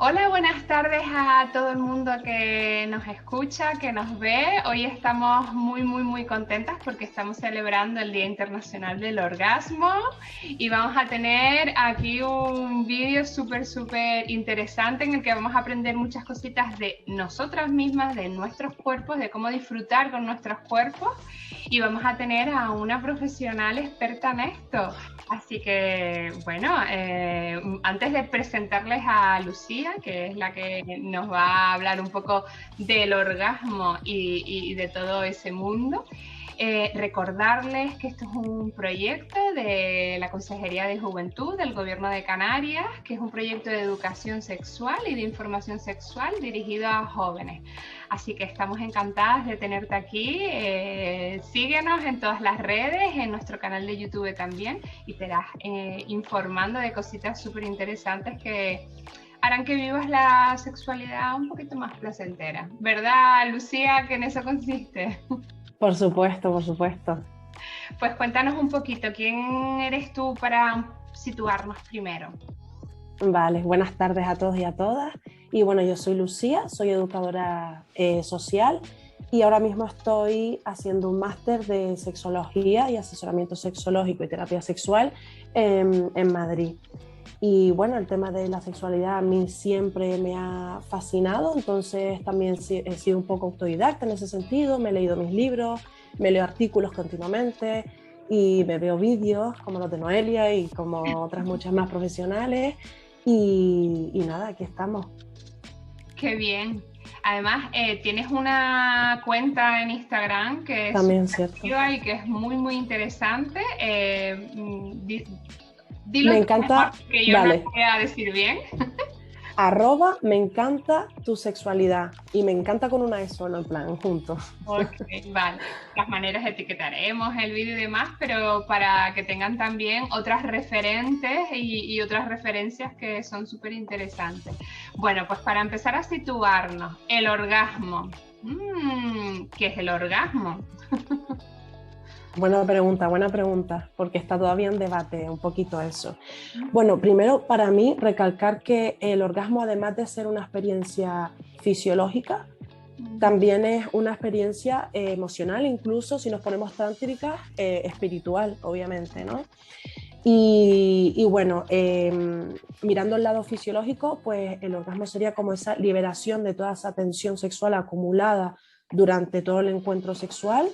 Hola, buenas tardes a todo el mundo que nos escucha, que nos ve. Hoy estamos muy contentas porque estamos celebrando el Día Internacional del Orgasmo y vamos a tener aquí un vídeo súper interesante en el que vamos a aprender muchas cositas de nosotras mismas, de nuestros cuerpos, de cómo disfrutar con nuestros cuerpos y vamos a tener a una profesional experta en esto. Así que, bueno, antes de presentarles a Lucía, que es la que nos va a hablar un poco del orgasmo y de todo ese mundo, recordarles que esto es un proyecto de la Consejería de Juventud del Gobierno de Canarias, que es un proyecto de educación sexual y de información sexual dirigido a jóvenes. Así que estamos encantadas de tenerte aquí. Síguenos en todas las redes, en nuestro canal de YouTube también, y te irás informando de cositas súper interesantes que harán que vivas la sexualidad un poquito más placentera. ¿Verdad, Lucía, que en eso consiste? Por supuesto, por supuesto. Pues cuéntanos un poquito, ¿quién eres tú para situarnos primero? Vale, buenas tardes a todos y a todas. Y bueno, yo soy Lucía, soy educadora social y ahora mismo estoy haciendo un máster de sexología y asesoramiento sexológico y terapia sexual en Madrid. Y bueno, el tema de la sexualidad a mí siempre me ha fascinado, entonces también he sido un poco autodidacta en ese sentido, me he leído mis libros, me leo artículos continuamente y me veo vídeos como los de Noelia y como otras muchas más profesionales y nada, aquí estamos. Qué bien. Además, tienes una cuenta en Instagram que es súper También, ¿cierto? activa y que es muy interesante. Dilo Me tú mejor encanta, que yo no lo vale, voy a decir bien. me encanta tu sexualidad y me encanta con una S solo en plan, juntos. Ok, vale. Las maneras etiquetaremos el vídeo y demás, pero para que tengan también otras referentes y otras referencias que son súper interesantes. Bueno, pues para empezar a situarnos, el orgasmo. ¿Qué es el orgasmo? Buena pregunta, porque está todavía en debate un poquito eso. Bueno, primero para mí recalcar que el orgasmo, además de ser una experiencia fisiológica, también es una experiencia emocional, incluso si nos ponemos tántricas, espiritual, obviamente, ¿no? Y bueno, mirando el lado fisiológico, pues el orgasmo sería como esa liberación de toda esa tensión sexual acumulada durante todo el encuentro sexual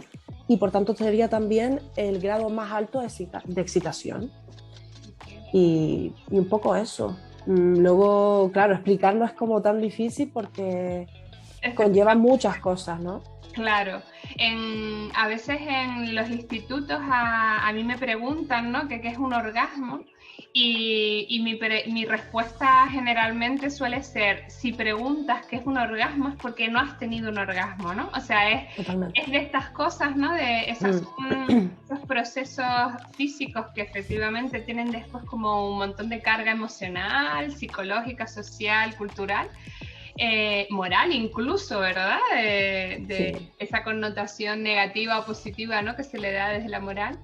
y por tanto sería también el grado más alto de excitación. Y un poco eso. Luego, claro, explicarlo es como tan difícil porque conlleva muchas cosas, ¿no? Claro, a veces en los institutos a mí me preguntan, ¿no? ¿Qué es un orgasmo? Y mi respuesta generalmente suele ser, si preguntas qué es un orgasmo es porque no has tenido un orgasmo, ¿no? O sea, Totalmente. es de estas cosas, ¿no? De esos procesos físicos que efectivamente tienen después como un montón de carga emocional, psicológica, social, cultural, moral incluso, ¿verdad? De Sí, esa connotación negativa o positiva, ¿no? Que se le da desde la moral.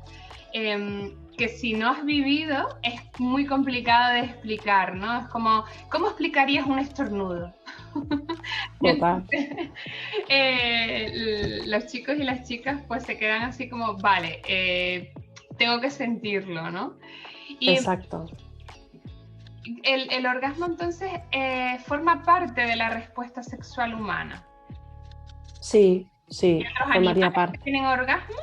Que si no has vivido es muy complicado de explicar, ¿no? Es como, ¿cómo explicarías un estornudo? total. Entonces, los chicos y las chicas pues se quedan así como, vale, tengo que sentirlo, ¿no? Y Exacto. el orgasmo entonces forma parte de la respuesta sexual humana. Sí, ¿Y sí, otros formaría animales que parte. tienen orgasmo?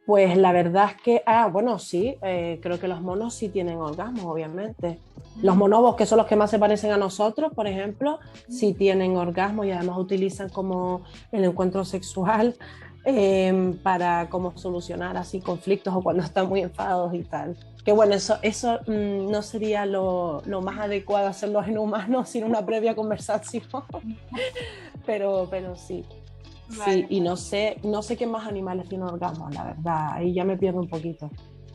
Pues la verdad es que, bueno, sí, creo que los monos sí tienen orgasmos, obviamente. Los Mm. bonobos, que son los que más se parecen a nosotros, por ejemplo, sí tienen orgasmos y además utilizan como el encuentro sexual para como solucionar así conflictos o cuando están muy enfadados y tal. Que bueno, eso no sería lo más adecuado hacerlo en humanos sin una previa conversación, pero sí. Sí, Vale, y no sé qué más animales tienen orgasmos, la verdad, ahí ya me pierdo un poquito.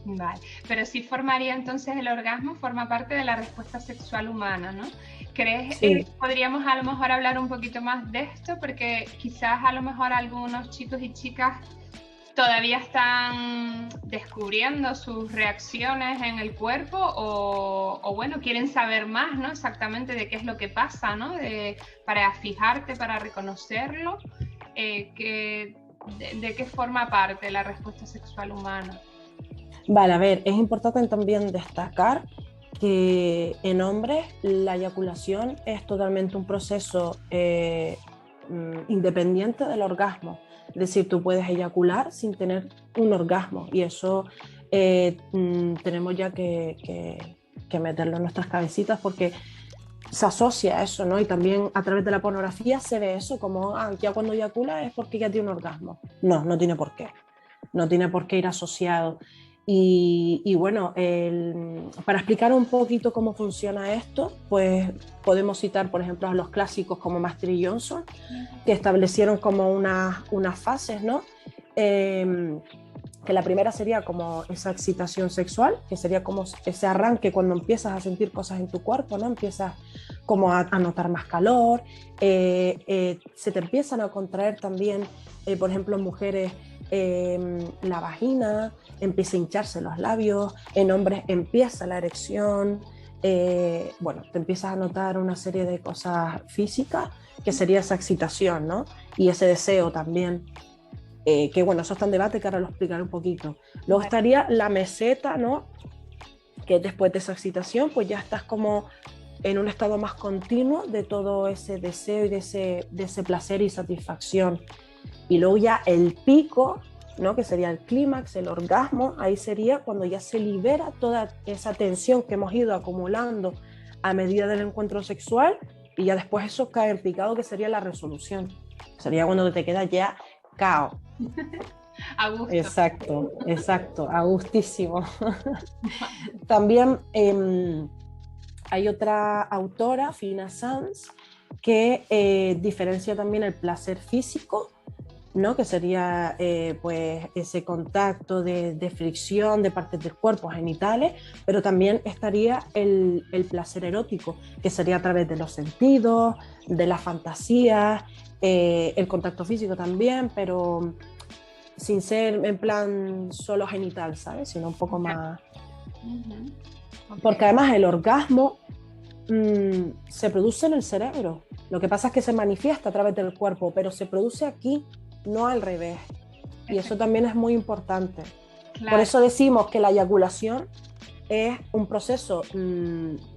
vale. Pero sí formaría entonces el orgasmo, forma parte de la respuesta sexual humana, ¿no? ¿Crees, Sí, podríamos a lo mejor hablar un poquito más de esto? Porque quizás a lo mejor algunos chicos y chicas todavía están descubriendo sus reacciones en el cuerpo o bueno, quieren saber más, ¿no? Exactamente de qué es lo que pasa, ¿no? Para fijarte, para reconocerlo, de qué forma parte la respuesta sexual humana. Vale, a ver, es importante también destacar que en hombres la eyaculación es totalmente un proceso independiente del orgasmo. Es decir, tú puedes eyacular sin tener un orgasmo y eso tenemos ya que meterlo en nuestras cabecitas porque se asocia a eso, ¿no? Y también a través de la pornografía se ve eso como, ya cuando eyacula es porque ya tiene un orgasmo. No, no tiene por qué. No tiene por qué ir asociado. Y bueno, para explicar un poquito cómo funciona esto, pues podemos citar, por ejemplo, a los clásicos como Master y Johnson, que establecieron como unas fases, ¿no? Que la primera sería como esa excitación sexual, que sería como ese arranque cuando empiezas a sentir cosas en tu cuerpo, ¿no? Empiezas como a notar más calor, se te empiezan a contraer también, por ejemplo, en mujeres, la vagina, empieza a hincharse los labios, en hombres empieza la erección, bueno, te empiezas a notar una serie de cosas físicas que sería esa excitación, ¿no? Y ese deseo también, que bueno, eso está en debate que ahora lo explicaré un poquito. Luego estaría la meseta, ¿no? Que después de esa excitación, pues ya estás como en un estado más continuo de todo ese deseo y de ese placer y satisfacción. Y luego ya el pico, ¿no? Que sería el clímax, el orgasmo, ahí sería cuando ya se libera toda esa tensión que hemos ido acumulando a medida del encuentro sexual y ya después eso cae en picado, que sería la resolución. Sería cuando te quedas ya cao. A gusto. Exacto, a gustísimo. También hay otra autora, Fina Sanz, que diferencia también el placer físico, ¿no? Que sería pues ese contacto de fricción de partes del cuerpo, genitales, pero también estaría el placer erótico, que sería a través de los sentidos, de la fantasía, el contacto físico también, pero sin ser en plan solo genital, ¿sabes? Sino un poco más... Uh-huh. Okay. Porque además el orgasmo se produce en el cerebro. Lo que pasa es que se manifiesta a través del cuerpo, pero se produce aquí, no al revés. Y eso también es muy importante. Claro. Por eso decimos que la eyaculación es un proceso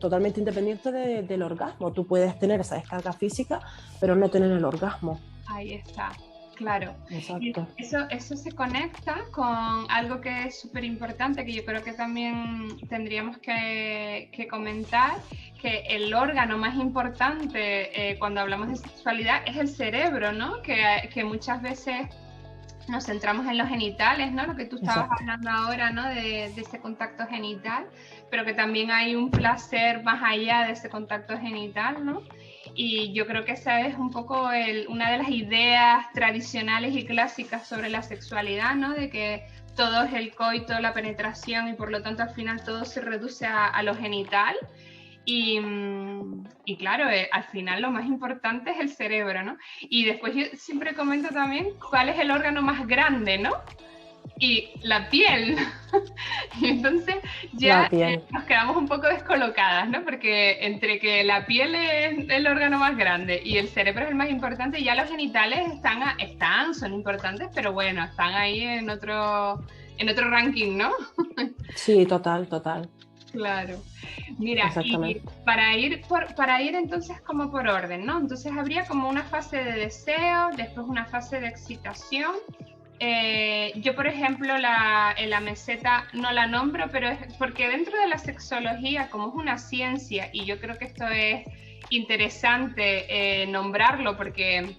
totalmente independiente del orgasmo. Tú puedes tener esa descarga física, pero no tener el orgasmo. Ahí está. Claro, exacto. Y eso se conecta con algo que es súper importante, que yo creo que también tendríamos que comentar, que el órgano más importante cuando hablamos de sexualidad es el cerebro, ¿no? Que muchas veces nos centramos en los genitales, ¿no? Lo que tú estabas hablando ahora, ¿no? De ese contacto genital, pero que también hay un placer más allá de ese contacto genital, ¿no? Y yo creo que esa es un poco una de las ideas tradicionales y clásicas sobre la sexualidad, ¿no? De que todo es el coito, la penetración y por lo tanto al final todo se reduce a lo genital. Y claro, al final lo más importante es el cerebro, ¿no? Y después yo siempre comento también cuál es el órgano más grande, ¿no? Y la piel. Y entonces ya nos quedamos un poco descolocadas, ¿no? Porque entre que la piel es el órgano más grande y el cerebro es el más importante, ya los genitales son importantes, pero bueno, están ahí en otro ranking, ¿no? Sí, total. Claro. Mira, y para ir entonces como por orden, ¿no? Entonces habría como una fase de deseo, después una fase de excitación. Yo, por ejemplo, la meseta no la nombro, pero es porque dentro de la sexología, como es una ciencia, y yo creo que esto es interesante nombrarlo, porque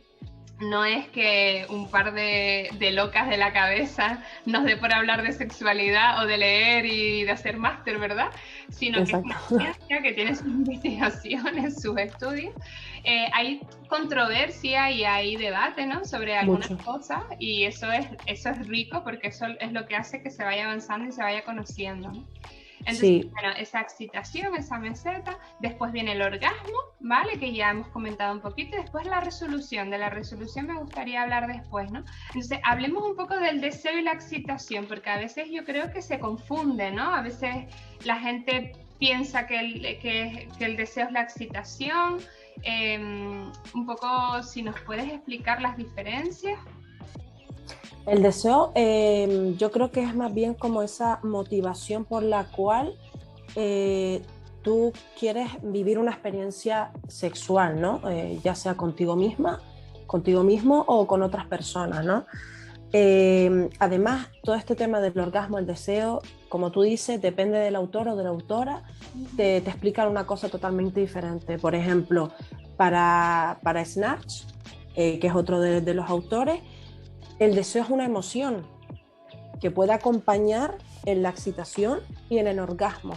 no es que un par de locas de la cabeza nos dé por hablar de sexualidad o de leer y de hacer máster, ¿verdad? Sino que es una ciencia que tiene sus investigaciones, sus estudios. Hay controversia y hay debate, ¿no? Sobre algunas cosas, y eso es rico porque eso es lo que hace que se vaya avanzando y se vaya conociendo, ¿no? Entonces, Sí, bueno, esa excitación, esa meseta, después viene el orgasmo, ¿vale? Que ya hemos comentado un poquito, y después la resolución. De la resolución me gustaría hablar después, ¿no? Entonces, hablemos un poco del deseo y la excitación, porque a veces yo creo que se confunde, ¿no? A veces la gente piensa que el deseo es la excitación. Un poco, si nos puedes explicar las diferencias. el deseo yo creo que es más bien como esa motivación por la cual eh, tú quieres vivir una experiencia sexual, ¿no? Ya sea contigo misma, contigo mismo o con otras personas, ¿no? Además, todo este tema del orgasmo, el deseo, como tú dices, depende del autor o de la autora, te explican una cosa totalmente diferente. Por ejemplo, para Snatch, que es otro de los autores, el deseo es una emoción que puede acompañar en la excitación y en el orgasmo.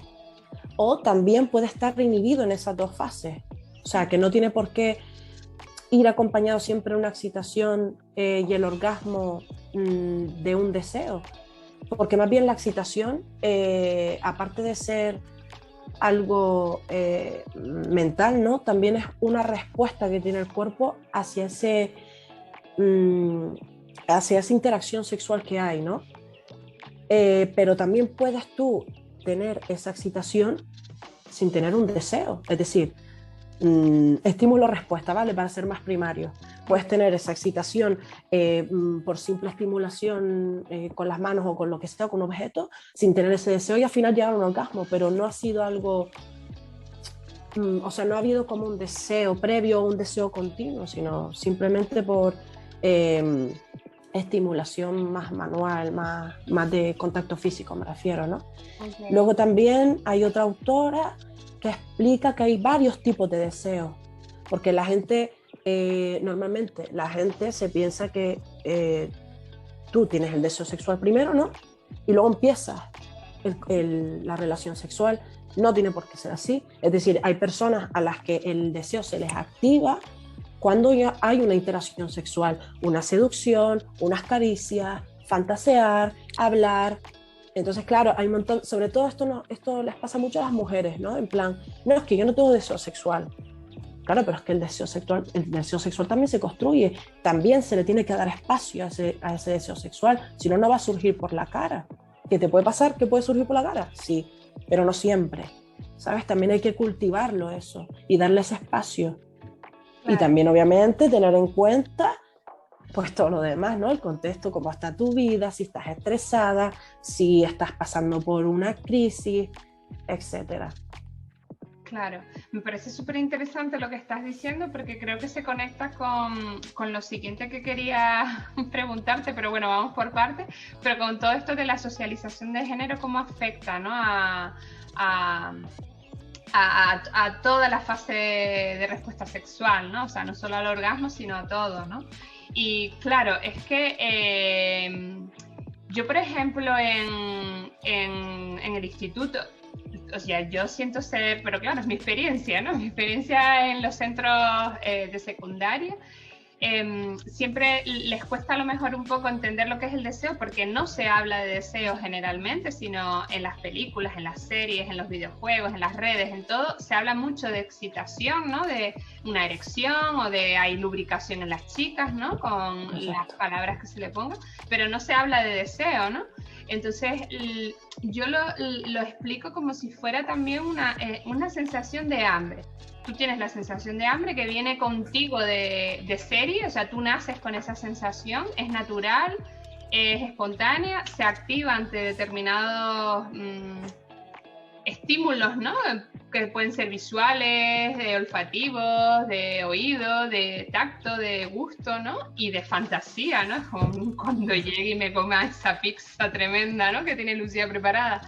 O también puede estar inhibido en esas dos fases. O sea, que no tiene por qué ir acompañado siempre de una excitación y el orgasmo de un deseo. Porque más bien la excitación, aparte de ser algo mental, ¿no? También es una respuesta que tiene el cuerpo mm, hacia esa interacción sexual que hay, ¿no? Pero también puedes tú tener esa excitación sin tener un deseo, es decir, estímulo-respuesta, ¿vale? Para ser más primario. Puedes tener esa excitación por simple estimulación con las manos o con lo que sea, con un objeto, sin tener ese deseo y al final llegar a un orgasmo, pero no ha sido algo, o sea, no ha habido como un deseo previo o un deseo continuo, sino simplemente por estimulación más manual, más de contacto físico, me refiero, ¿no? Okay. Luego también hay otra autora que explica que hay varios tipos de deseos, porque la gente, normalmente la gente se piensa que tú tienes el deseo sexual primero, ¿no? Y luego empiezas la relación sexual. No tiene por qué ser así. Es decir, hay personas a las que el deseo se les activa cuando ya hay una interacción sexual, una seducción, unas caricias, fantasear, hablar. Entonces, claro, hay un montón, sobre todo esto, no, esto les pasa mucho a las mujeres, ¿no? En plan, no, es que yo no tengo deseo sexual. Claro, pero es que el deseo sexual también se construye, también se le tiene que dar espacio a ese deseo sexual, si no, no va a surgir por la cara. ¿Qué te puede pasar? ¿Que puede surgir por la cara? Sí, pero no siempre, ¿sabes? También hay que cultivarlo eso y darle ese espacio. Y Claro. también, obviamente, tener en cuenta pues todo lo demás, ¿no? El contexto, cómo está tu vida, si estás estresada, si estás pasando por una crisis, etcétera. Claro, me parece súper interesante lo que estás diciendo porque creo que se conecta con lo siguiente que quería preguntarte, pero bueno, vamos por partes, pero con todo esto de la socialización de género, ¿cómo afecta, ¿no? A, a toda la fase de respuesta sexual, ¿no? O sea, no solo al orgasmo, sino a todo, ¿no? Y claro, es que yo, por ejemplo, en el instituto, o sea, yo siento ser, pero claro, es mi experiencia, ¿no? Mi experiencia en los centros de secundaria. Siempre les cuesta a lo mejor un poco entender lo que es el deseo porque no se habla de deseo generalmente, sino en las películas, en las series, en los videojuegos, en las redes, en todo, se habla mucho de excitación, ¿no? De una erección o de hay lubricación en las chicas, ¿no? Con las Exacto. palabras que se le pongan, pero no se habla de deseo, ¿no? Entonces, yo lo explico como si fuera también una sensación de hambre. Tú tienes la sensación de hambre que viene contigo de serie, o sea, tú naces con esa sensación, es natural, es espontánea, se activa ante determinados estímulos, ¿no? Que pueden ser visuales, de olfativos, de oído, de tacto, de gusto, ¿no? Y de fantasía, ¿no? Como cuando llegue y me coma esa pizza tremenda, ¿no? Que tiene Lucía preparada.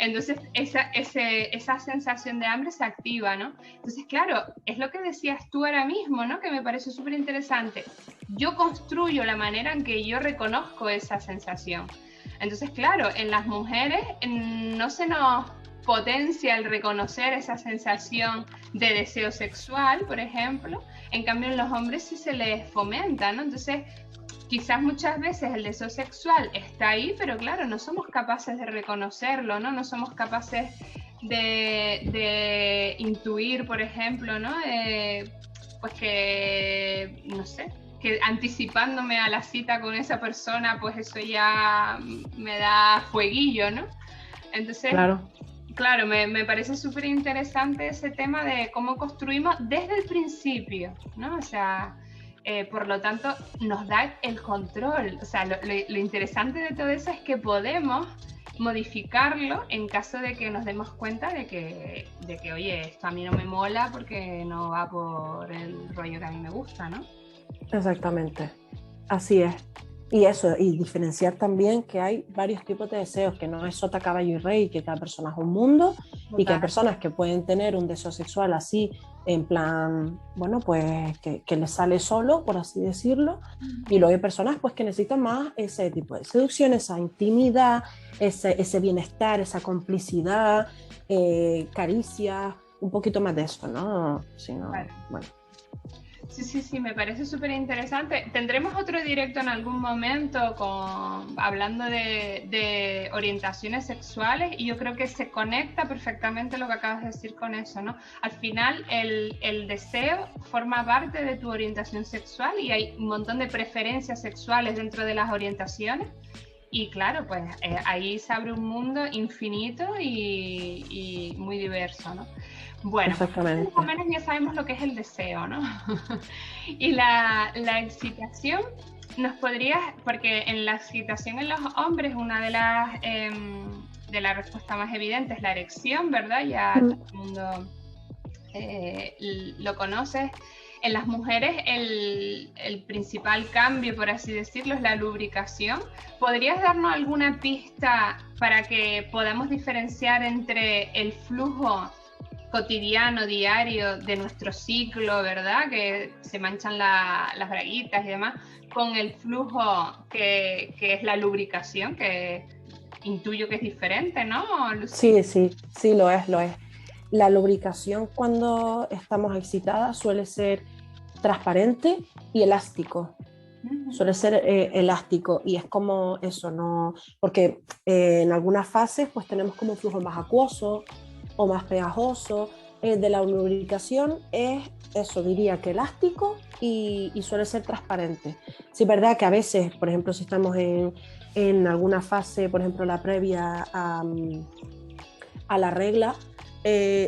Entonces, esa sensación de hambre se activa, ¿no? Entonces, claro, es lo que decías tú ahora mismo, ¿no? Que me parece súper interesante. Yo construyo la manera en que yo reconozco esa sensación. Entonces, claro, en las mujeres no se nos potencia el reconocer esa sensación de deseo sexual, por ejemplo. En cambio, en los hombres sí se les fomenta, ¿no? Entonces, quizás muchas veces el deseo sexual está ahí, pero claro, no somos capaces de reconocerlo, ¿no? No somos capaces de intuir, por ejemplo, ¿no? Pues que, no sé, que anticipándome a la cita con esa persona, pues eso ya me da fueguillo, ¿no? Entonces, Claro. claro, me parece súper interesante ese tema de cómo construimos desde el principio, ¿no? O sea, por lo tanto, nos da el control. O sea, lo interesante de todo eso es que podemos modificarlo en caso de que nos demos cuenta de que, oye, esto a mí no me mola porque no va por el rollo que a mí me gusta, ¿no? Exactamente, así es. Y eso, y diferenciar también que hay varios tipos de deseos, que no es sota, caballo y rey, que cada persona es un mundo y que hay Total. personas que pueden tener un deseo sexual así, en plan, bueno, pues que les sale solo, por así decirlo, y luego hay personas pues que necesitan más ese tipo de seducción, esa intimidad, ese bienestar, esa complicidad, caricias, un poquito más de eso, ¿no? Sino, Vale. bueno. Sí, sí, sí, me parece súper interesante. Tendremos otro directo en algún momento hablando de orientaciones sexuales y yo creo que se conecta perfectamente lo que acabas de decir con eso, ¿no? Al final el deseo forma parte de tu orientación sexual y hay un montón de preferencias sexuales dentro de las orientaciones y claro, pues ahí se abre un mundo infinito y muy diverso, ¿no? Bueno, más o Exactamente. menos ya sabemos lo que es el deseo, ¿no? Y la excitación nos podrías, porque en la excitación en los hombres una de las respuestas más evidentes es la erección, ¿verdad? Ya todo el mundo lo conoce. En las mujeres el principal cambio, por así decirlo, es la lubricación. ¿Podrías darnos alguna pista para que podamos diferenciar entre el flujo cotidiano, diario de nuestro ciclo, ¿verdad? Que se manchan las braguitas y demás, con el flujo que es la lubricación, que intuyo que es diferente, ¿no, Lucía? Sí, sí, sí, lo es, lo es. La lubricación cuando estamos excitadas suele ser transparente y elástico. Suele ser elástico y es como eso, ¿no? Porque en algunas fases pues tenemos como un flujo más acuoso o más pegajoso. De la lubricación es eso, diría que elástico y suele ser transparente. Sí, es verdad que a veces, por ejemplo, si estamos en alguna fase, por ejemplo, la previa a la regla,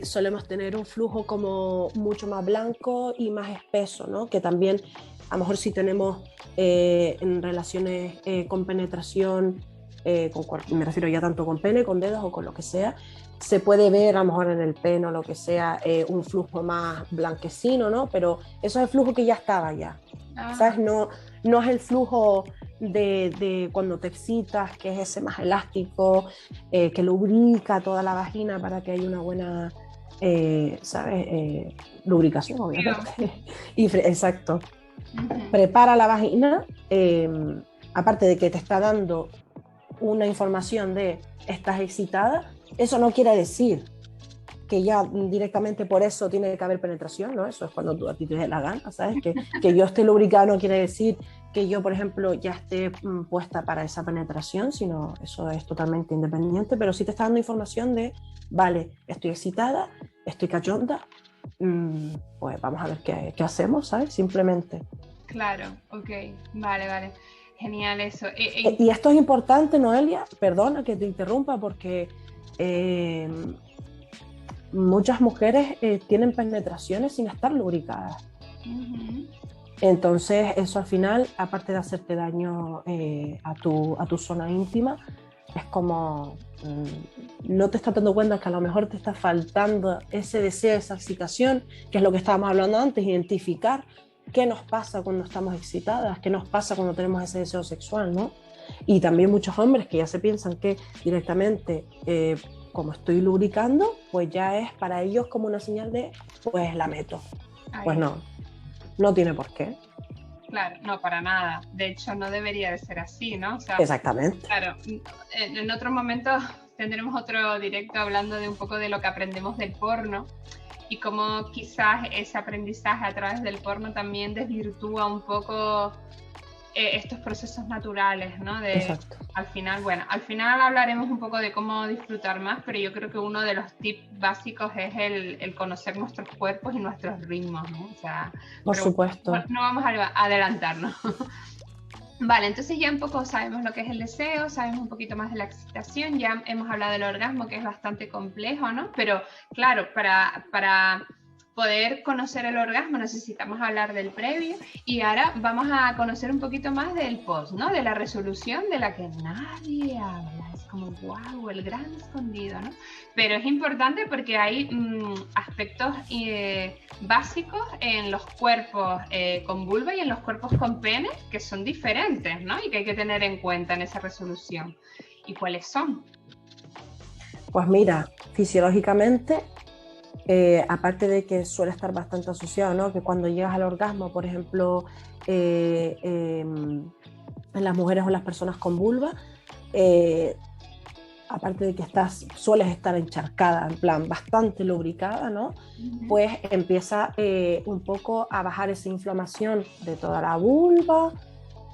solemos tener un flujo como mucho más blanco y más espeso, ¿no? Que también a lo mejor si tenemos en relaciones con penetración, me refiero ya tanto con pene, con dedos o con lo que sea, se puede ver a lo mejor en el pene o lo que sea un flujo más blanquecino, ¿no? Pero eso es el flujo que ya estaba ya, Ah, ¿sabes? No, no es el flujo de cuando te excitas, que es ese más elástico, que lubrica toda la vagina para que haya una buena, ¿sabes? Lubricación, tío. obviamente. Exacto. Ujú. Prepara la vagina, aparte de que te está dando una información de estás excitada, eso no quiere decir que ya directamente por eso tiene que haber penetración, ¿no? Eso es cuando tú, a ti te dé la gana, ¿sabes? Que yo esté lubricada no quiere decir que yo, por ejemplo, ya esté puesta para esa penetración, sino eso es totalmente independiente, pero sí te está dando información de, vale, estoy excitada, estoy cachonda, pues vamos a ver qué hacemos, ¿sabes? Simplemente. Claro, ok, vale, vale. Genial eso. Y esto es importante, Noelia, perdona que te interrumpa porque eh, muchas mujeres tienen penetraciones sin estar lubricadas. Ujú. Entonces, eso al final, aparte de hacerte daño a tu zona íntima, es como no te estás dando cuenta que a lo mejor te está faltando ese deseo, esa excitación, que es lo que estábamos hablando antes, identificar qué nos pasa cuando estamos excitadas, qué nos pasa cuando tenemos ese deseo sexual, ¿no? Y también muchos hombres que ya se piensan que directamente, como estoy lubricando, pues ya es para ellos como una señal de, pues la meto. Pues Ahí. no, no tiene por qué. Claro, no, para nada. De hecho, no debería de ser así, ¿no? O sea, Exactamente. claro, en otro momento tendremos otro directo hablando de un poco de lo que aprendemos del porno y cómo quizás ese aprendizaje a través del porno también desvirtúa un poco estos procesos naturales, ¿no? Exacto. Al final hablaremos un poco de cómo disfrutar más, pero yo creo que uno de los tips básicos es el conocer nuestros cuerpos y nuestros ritmos, ¿no? O sea, Por pero supuesto. no vamos a adelantarnos. Vale, entonces ya un poco sabemos lo que es el deseo, sabemos un poquito más de la excitación, ya hemos hablado del orgasmo, que es bastante complejo, ¿no? Pero claro, para poder conocer el orgasmo necesitamos hablar del previo y ahora vamos a conocer un poquito más del post, ¿no? De la resolución de la que nadie habla. Es como, wow, el gran escondido, ¿no? Pero es importante porque hay aspectos básicos en los cuerpos con vulva y en los cuerpos con pene que son diferentes, ¿no? Y que hay que tener en cuenta en esa resolución. ¿Y cuáles son? Pues mira, fisiológicamente, aparte de que suele estar bastante asociado, ¿no? Que cuando llegas al orgasmo, por ejemplo, en las mujeres o las personas con vulva, aparte de que sueles estar encharcada, en plan bastante lubricada, ¿no? Pues empieza un poco a bajar esa inflamación de toda la vulva,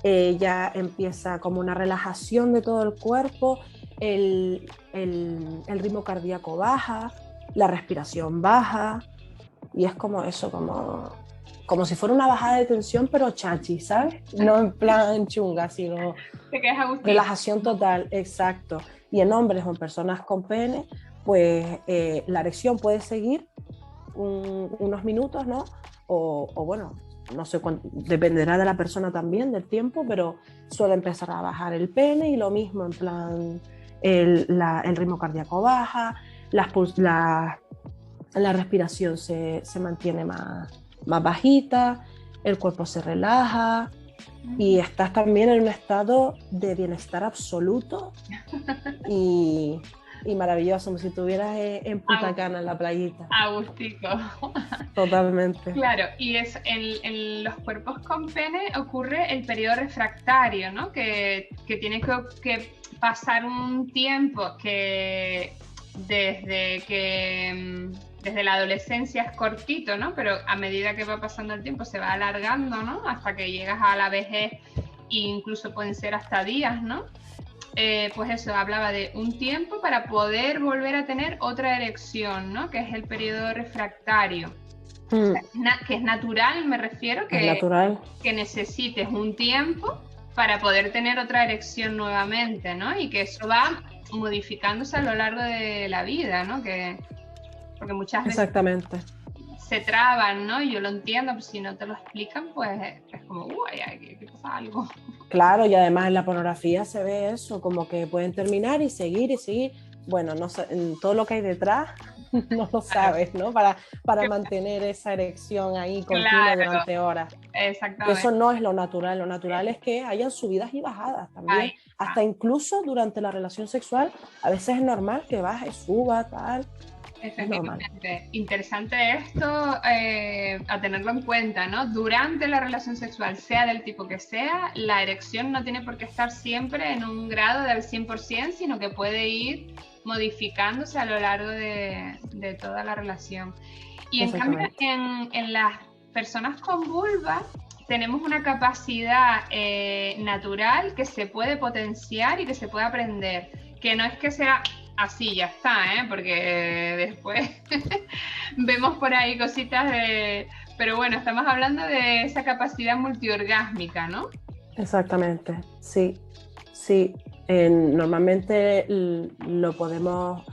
ya empieza como una relajación de todo el cuerpo, el ritmo cardíaco baja, la respiración baja, y es como eso, como si fuera una bajada de tensión, pero chachi, ¿sabes? No en plan chunga, sino relajación total, exacto. Y en hombres o en personas con pene, pues la erección puede seguir unos minutos, ¿no? O bueno, no sé cuánto, dependerá de la persona también, del tiempo, pero suele empezar a bajar el pene y lo mismo, en plan, el ritmo cardíaco baja, la respiración se mantiene más bajita, el cuerpo se relaja y estás también en un estado de bienestar absoluto y maravilloso, como si estuvieras en Punta Cana, en la playita. Agustico. Totalmente. Claro, y en los cuerpos con pene ocurre el periodo refractario, ¿no? Que tiene que pasar un tiempo que desde la adolescencia es cortito, ¿no? Pero a medida que va pasando el tiempo se va alargando, ¿no? Hasta que llegas a la vejez e incluso pueden ser hasta días, ¿no? Pues eso, hablaba de un tiempo para poder volver a tener otra erección, ¿no? Que es el periodo refractario. O sea, que es natural, me refiero, que necesites un tiempo para poder tener otra erección nuevamente, ¿no? Y que eso va modificándose a lo largo de la vida, ¿no? Porque muchas veces exactamente se traban, ¿no? Y yo lo entiendo, pero si no te lo explican, pues es como, uy, aquí pasa algo. Claro, y además en la pornografía se ve eso, como que pueden terminar y seguir y seguir. Bueno, no sé, todo lo que hay detrás no lo sabes, ¿no? Para mantener esa erección ahí continua durante horas. Exactamente. Eso no es lo natural es que hayan subidas y bajadas también. Hasta incluso durante la relación sexual, a veces es normal que baje, suba, tal. Efectivamente, interesante esto a tenerlo en cuenta, ¿no? Durante la relación sexual, sea del tipo que sea, la erección no tiene por qué estar siempre en un grado del 100%, sino que puede ir modificándose a lo largo de toda la relación. Y en cambio, en las personas con vulva, tenemos una capacidad natural que se puede potenciar y que se puede aprender, que no es que sea así ya está, porque después vemos por ahí cositas de... Pero bueno, estamos hablando de esa capacidad multiorgásmica, ¿no? Exactamente, sí. Normalmente lo podemos...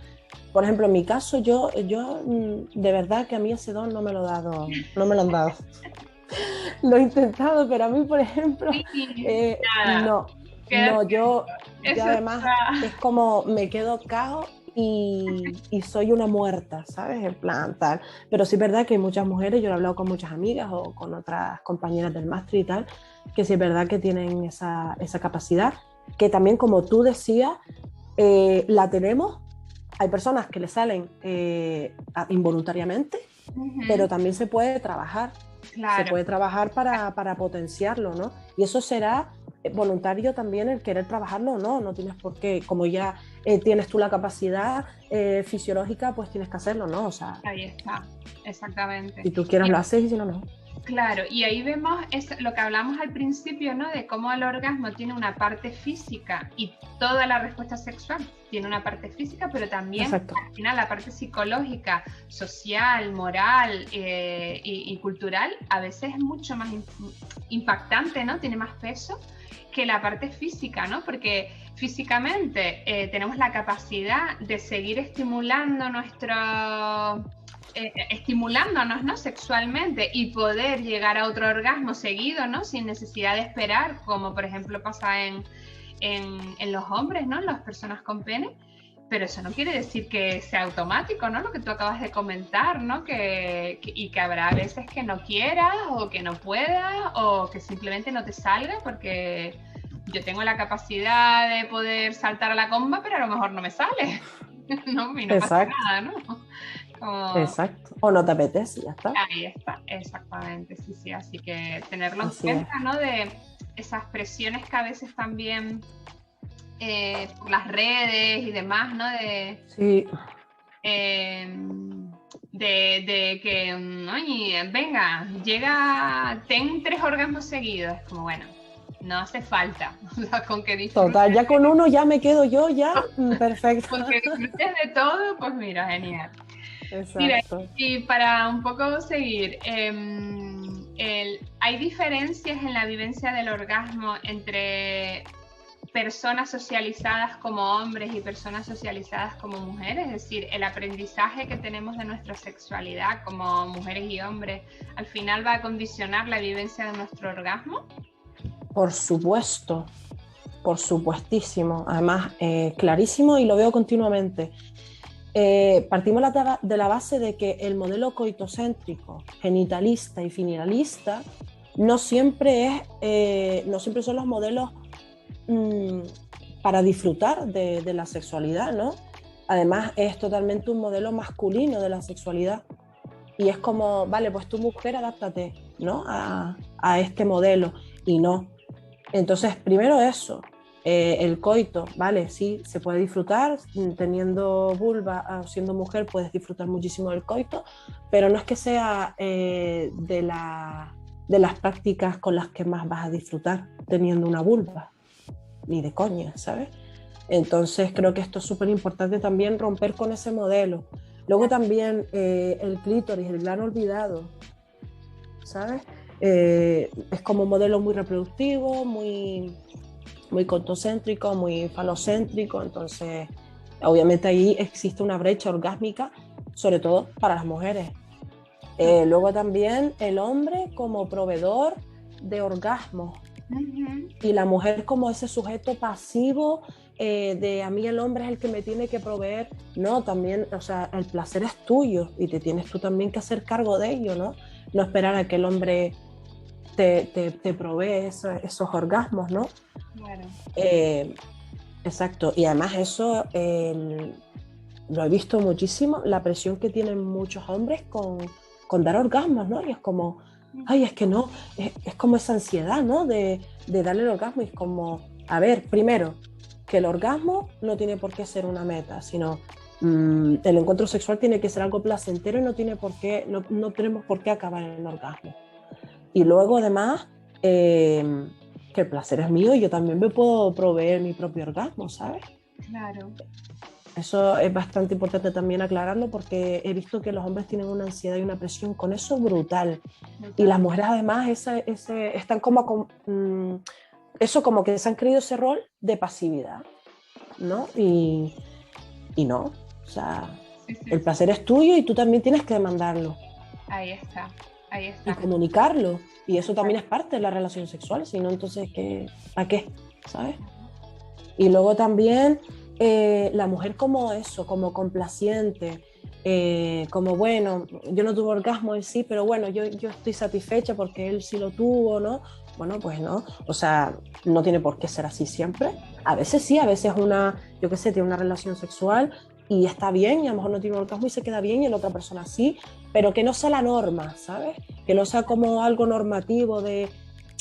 Por ejemplo, en mi caso, yo de verdad que a mí ese don no me lo han dado. Lo he intentado, pero a mí, por ejemplo, no, yo además es como me quedo cao y soy una muerta, ¿sabes? En plan tal. Pero sí es verdad que hay muchas mujeres, yo lo he hablado con muchas amigas o con otras compañeras del máster y tal, que sí es verdad que tienen esa capacidad, que también, como tú decías, la tenemos. Hay personas que le salen involuntariamente, pero también se puede trabajar. Claro. Se puede trabajar para potenciarlo, ¿no? Y eso será voluntario también el querer trabajarlo o no. No tienes por qué, como ya tienes tú la capacidad fisiológica, pues tienes que hacerlo, ¿no? O sea, ahí está, exactamente. Si tú quieres lo haces y si no, no. Claro, y ahí vemos lo que hablamos al principio, ¿no? De cómo el orgasmo tiene una parte física y toda la respuesta sexual tiene una parte física, pero también Exacto. al final la parte psicológica, social, moral y cultural a veces es mucho más impactante, ¿no? Tiene más peso que la parte física, ¿no? Porque físicamente tenemos la capacidad de seguir estimulando estimulándonos, ¿no? Sexualmente y poder llegar a otro orgasmo seguido, ¿no? Sin necesidad de esperar, como por ejemplo pasa en los hombres, ¿no? Las personas con pene. Pero eso no quiere decir que sea automático, ¿no? Lo que tú acabas de comentar, ¿no? Y que habrá veces que no quieras o que no puedas o que simplemente no te salga porque yo tengo la capacidad de poder saltar a la comba, pero a lo mejor no me sale, ¿no? Y no pasa Exacto. nada, ¿no? Como... Exacto. O no te apetece, ya está. Ahí está, exactamente, sí, sí. Así que tenerlo en Así es. cuenta, ¿no? De esas presiones que a veces también por las redes y demás, ¿no? Sí, Eh, de que, oye, venga, llega, ten 3 orgasmos seguidos. Es como, bueno, no hace falta. O sea, con que disfrutes, total, ya con uno ya me quedo yo, ya, perfecto. con que disfrutes de todo, pues mira, genial. Mira, Exacto. y para un poco seguir, ¿hay diferencias en la vivencia del orgasmo entre personas socializadas como hombres y personas socializadas como mujeres? Es decir, el aprendizaje que tenemos de nuestra sexualidad como mujeres y hombres, ¿al final va a condicionar la vivencia de nuestro orgasmo? Por supuesto, por supuestísimo. Además, clarísimo y lo veo continuamente. Partimos de la base de que el modelo coitocéntrico, genitalista y finalista no siempre son los modelos para disfrutar de la sexualidad, ¿no? Además, es totalmente un modelo masculino de la sexualidad. Y es como, vale, pues tu mujer, adáptate, ¿no? A este modelo. Y no. Entonces, primero eso, el coito, ¿vale? Sí, se puede disfrutar, teniendo vulva o siendo mujer puedes disfrutar muchísimo del coito, pero no es que sea de las prácticas con las que más vas a disfrutar teniendo una vulva, ni de coña, ¿sabes? Entonces creo que esto es súper importante también, romper con ese modelo. Luego también el clítoris, el glano olvidado, ¿sabes? Es como un modelo muy reproductivo, muy contocéntrico, muy falocéntrico, entonces obviamente ahí existe una brecha orgásmica, sobre todo para las mujeres. Luego también el hombre como proveedor de orgasmos y la mujer como ese sujeto pasivo de a mí el hombre es el que me tiene que proveer. No, también, o sea, el placer es tuyo y te tienes tú también que hacer cargo de ello, ¿no? No esperar a que el hombre te provee esos orgasmos, ¿no? Claro. Exacto, y además eso lo he visto muchísimo, la presión que tienen muchos hombres con dar orgasmos, ¿no? Y es como, ay, es que no, es como esa ansiedad, ¿no? De darle el orgasmo y es como, a ver, primero, que el orgasmo no tiene por qué ser una meta, sino el encuentro sexual tiene que ser algo placentero y no tenemos por qué acabar en el orgasmo. Y luego además que el placer es mío y yo también me puedo proveer mi propio orgasmo, ¿sabes? Claro. Eso es bastante importante también aclararlo porque he visto que los hombres tienen una ansiedad y una presión con eso brutal. Y las mujeres además están como eso como que se han creído ese rol de pasividad, ¿no? Y no, o sea, Sí, sí, el sí. placer es tuyo y tú también tienes que demandarlo Ahí está, ahí y está. comunicarlo. Y eso también es parte de la relación sexual, si no, entonces, ¿a qué? ¿Sabes? Y luego también la mujer como eso, como complaciente, como bueno, yo no tuve orgasmo en sí, pero bueno, yo estoy satisfecha porque él sí lo tuvo, ¿no? Bueno, pues no, o sea, no tiene por qué ser así siempre. A veces sí, a veces yo qué sé, tiene una relación sexual y está bien y a lo mejor no tiene un orgasmo y se queda bien y la otra persona sí, pero que no sea la norma, ¿sabes? Que no sea como algo normativo de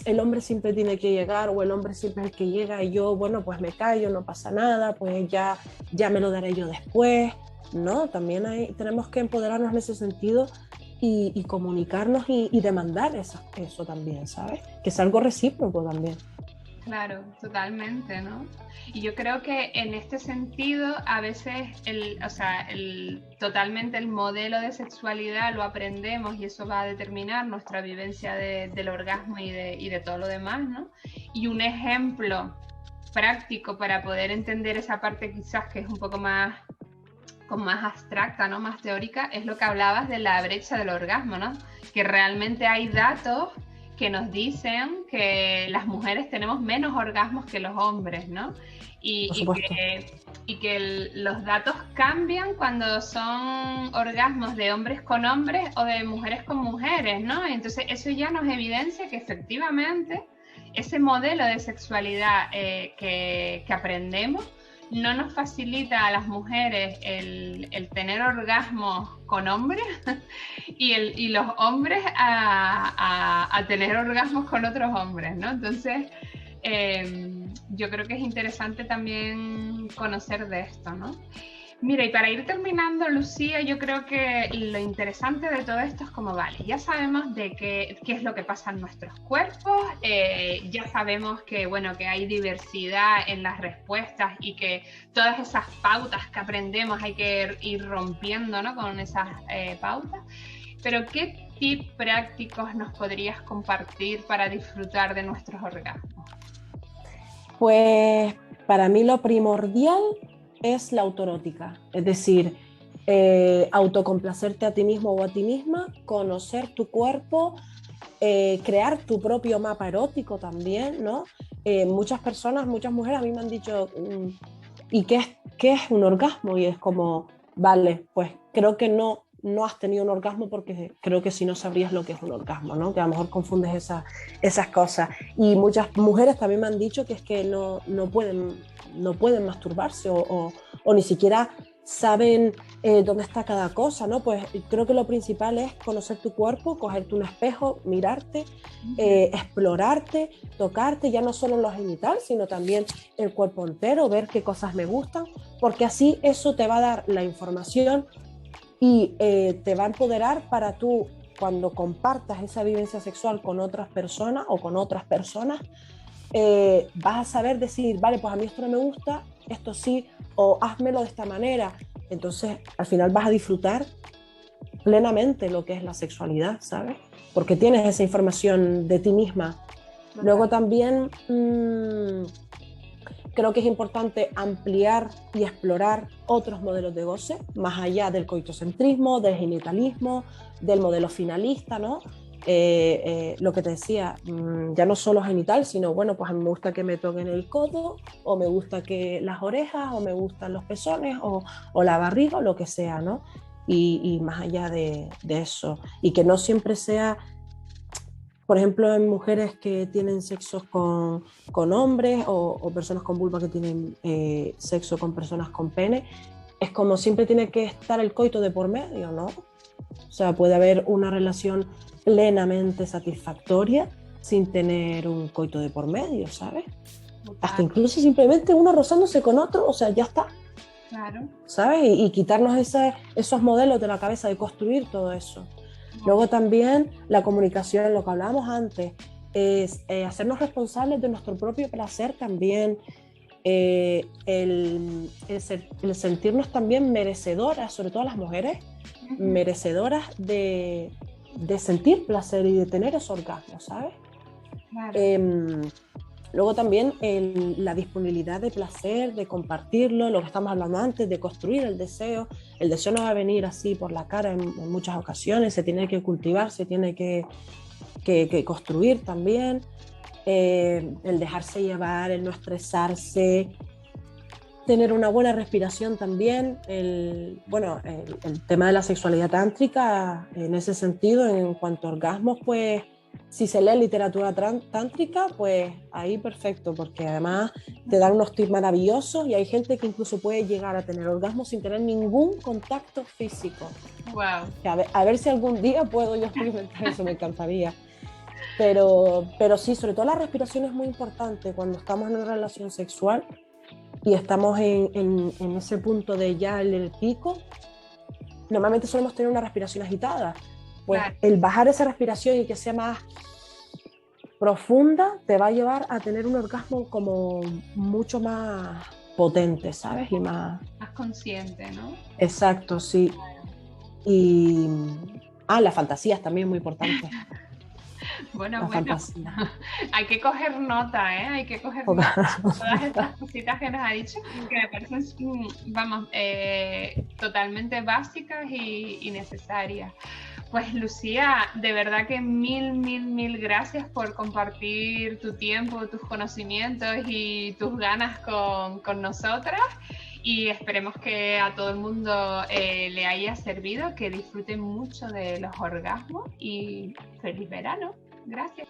el hombre siempre tiene que llegar o el hombre siempre es el que llega y yo, bueno, pues me callo, no pasa nada, pues ya me lo daré yo después, ¿no? También tenemos que empoderarnos en ese sentido y comunicarnos y demandar eso también, ¿sabes? Que es algo recíproco también. Claro, totalmente, ¿no? Y yo creo que en este sentido, a veces totalmente el modelo de sexualidad lo aprendemos y eso va a determinar nuestra vivencia del orgasmo y de todo lo demás, ¿no? Y un ejemplo práctico para poder entender esa parte quizás que es un poco más, como más abstracta, ¿no? Más teórica, es lo que hablabas de la brecha del orgasmo, ¿no? Que realmente hay datos que nos dicen que las mujeres tenemos menos orgasmos que los hombres, ¿no? Por supuesto. Los datos cambian cuando son orgasmos de hombres con hombres o de mujeres con mujeres, ¿no? Entonces eso ya nos evidencia que efectivamente ese modelo de sexualidad que aprendemos no nos facilita a las mujeres el tener orgasmos con hombres y los hombres a tener orgasmos con otros hombres, ¿no? Entonces, yo creo que es interesante también conocer de esto, ¿no? Mira, y para ir terminando, Lucía, yo creo que lo interesante de todo esto es como, vale, ya sabemos de qué es lo que pasa en nuestros cuerpos, ya sabemos que, bueno, que hay diversidad en las respuestas y que todas esas pautas que aprendemos hay que ir rompiendo, ¿no? Con esas pautas, pero ¿qué tips prácticos nos podrías compartir para disfrutar de nuestros orgasmos? Pues para mí lo primordial es la autoerótica, es decir, autocomplacerte a ti mismo o a ti misma, conocer tu cuerpo, crear tu propio mapa erótico también, ¿no? Muchas personas, muchas mujeres a mí me han dicho, ¿y qué es un orgasmo? Y es como, vale, pues creo que no has tenido un orgasmo porque creo que si no sabrías lo que es un orgasmo, ¿no? Que a lo mejor confundes esas cosas. Y muchas mujeres también me han dicho que es que no pueden masturbarse o ni siquiera saben dónde está cada cosa, ¿no? Pues creo que lo principal es conocer tu cuerpo, cogerte un espejo, mirarte, explorarte, tocarte, ya no solo los genitales, sino también el cuerpo entero, ver qué cosas me gustan, porque así eso te va a dar la información y te va a empoderar para tú, cuando compartas esa vivencia sexual con otras personas o con otras personas, vas a saber decir, vale, pues a mí esto no me gusta, esto sí, o házmelo de esta manera. Entonces, al final vas a disfrutar plenamente lo que es la sexualidad, ¿sabes? Porque tienes esa información de ti misma. Luego también creo que es importante ampliar y explorar otros modelos de goce, más allá del coitocentrismo, del genitalismo, del modelo finalista, ¿no? Lo que te decía, ya no solo genital, sino bueno, pues a mí me gusta que me toquen el codo, o me gusta que las orejas, o me gustan los pezones, o la barriga, o lo que sea, ¿no? Y más allá de eso, y que no siempre sea, por ejemplo, en mujeres que tienen sexo con hombres o personas con vulva que tienen sexo con personas con pene, es como siempre tiene que estar el coito de por medio, ¿no? O sea, puede haber una relación plenamente satisfactoria sin tener un coito de por medio, ¿sabes? Hasta incluso simplemente uno rozándose con otro, o sea, ya está. Claro. ¿Sabes? Y quitarnos esos modelos de la cabeza, de construir todo eso. Luego también la comunicación, lo que hablábamos antes, es hacernos responsables de nuestro propio placer también, el sentirnos también merecedoras, sobre todo las mujeres, merecedoras de sentir placer y de tener esos orgasmos, ¿sabes? Claro. Luego también la disponibilidad de placer, de compartirlo, lo que estamos hablando antes, de construir el deseo. El deseo no va a venir así por la cara en muchas ocasiones, se tiene que cultivar, se tiene que construir también. El dejarse llevar, el no estresarse, tener una buena respiración también. El tema de la sexualidad tántrica, en ese sentido, en cuanto a orgasmos, pues si se lee literatura tántrica, pues ahí perfecto, porque además te dan unos tips maravillosos y hay gente que incluso puede llegar a tener orgasmos sin tener ningún contacto físico. Wow. A ver si algún día puedo yo experimentar eso, me encantaría. Pero sí, sobre todo la respiración es muy importante cuando estamos en una relación sexual y estamos en ese punto de ya el pico. Normalmente solemos tener una respiración agitada, pues Claro. el bajar esa respiración y que sea más profunda te va a llevar a tener un orgasmo como mucho más potente, ¿sabes? Y más Más consciente, ¿no? exacto, sí. Y la fantasía es también muy importante. Bueno, La bueno, fantasía. hay que coger nota, ¿eh? Hay que coger nota de todas estas cositas que nos ha dicho, que me parecen, vamos, totalmente básicas y necesarias. Pues Lucía, de verdad que mil, mil, mil gracias por compartir tu tiempo, tus conocimientos y tus ganas con nosotras. Y esperemos que a todo el mundo le haya servido, que disfruten mucho de los orgasmos y feliz verano. Gracias.